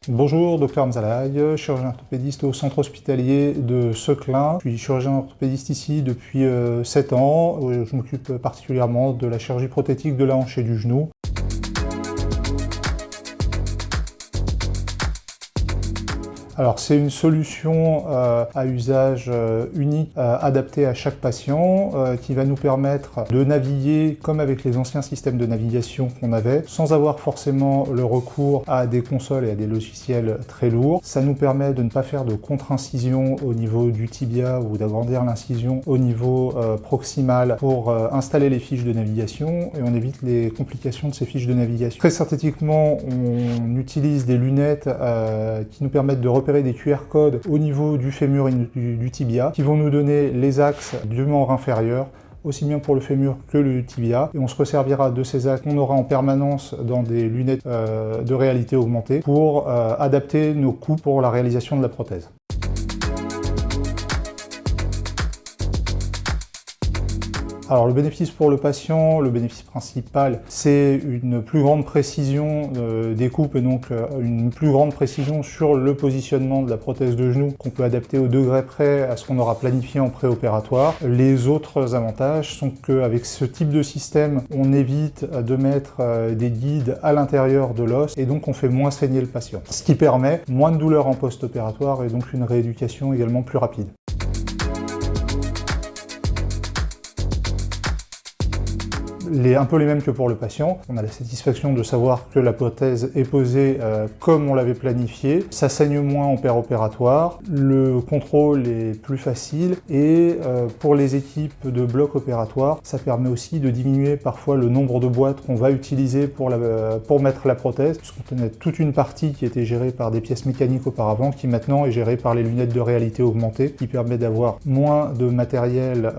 Bonjour, Dr Mzalaï, chirurgien orthopédiste au centre hospitalier de Seclin. Je suis chirurgien orthopédiste ici depuis 7 ans. Je m'occupe particulièrement de la chirurgie prothétique de la hanche et du genou. Alors c'est une solution à usage unique, adaptée à chaque patient, qui va nous permettre de naviguer comme avec les anciens systèmes de navigation qu'on avait, sans avoir forcément le recours à des consoles et à des logiciels très lourds. Ça nous permet de ne pas faire de contre-incision au niveau du tibia ou d'agrandir l'incision au niveau proximal pour installer les fiches de navigation, et on évite les complications de ces fiches de navigation. Très synthétiquement, on utilise des lunettes qui nous permettent de repérer des QR codes au niveau du fémur et du tibia qui vont nous donner les axes du membre inférieur, aussi bien pour le fémur que le tibia, et on se resservira de ces axes qu'on aura en permanence dans des lunettes de réalité augmentée pour adapter nos coûts pour la réalisation de la prothèse. Alors le bénéfice pour le patient, le bénéfice principal, c'est une plus grande précision des coupes et donc une plus grande précision sur le positionnement de la prothèse de genou qu'on peut adapter au degré près à ce qu'on aura planifié en préopératoire. Les autres avantages sont qu'avec ce type de système, on évite de mettre des guides à l'intérieur de l'os et donc on fait moins saigner le patient. Ce qui permet moins de douleur en post-opératoire et donc une rééducation également plus rapide. Un peu les mêmes que pour le patient. On a la satisfaction de savoir que la prothèse est posée comme on l'avait planifié. Ça saigne moins en péropératoire. Le contrôle est plus facile et pour les équipes de bloc opératoire, ça permet aussi de diminuer parfois le nombre de boîtes qu'on va utiliser pour mettre la prothèse, puisqu'on tenait toute une partie qui était gérée par des pièces mécaniques auparavant, qui maintenant est gérée par les lunettes de réalité augmentée, qui permet d'avoir moins de matériel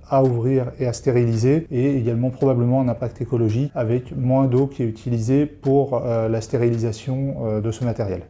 à ouvrir et à stériliser, et également probablement un impact écologique avec moins d'eau qui est utilisée pour la stérilisation de ce matériel.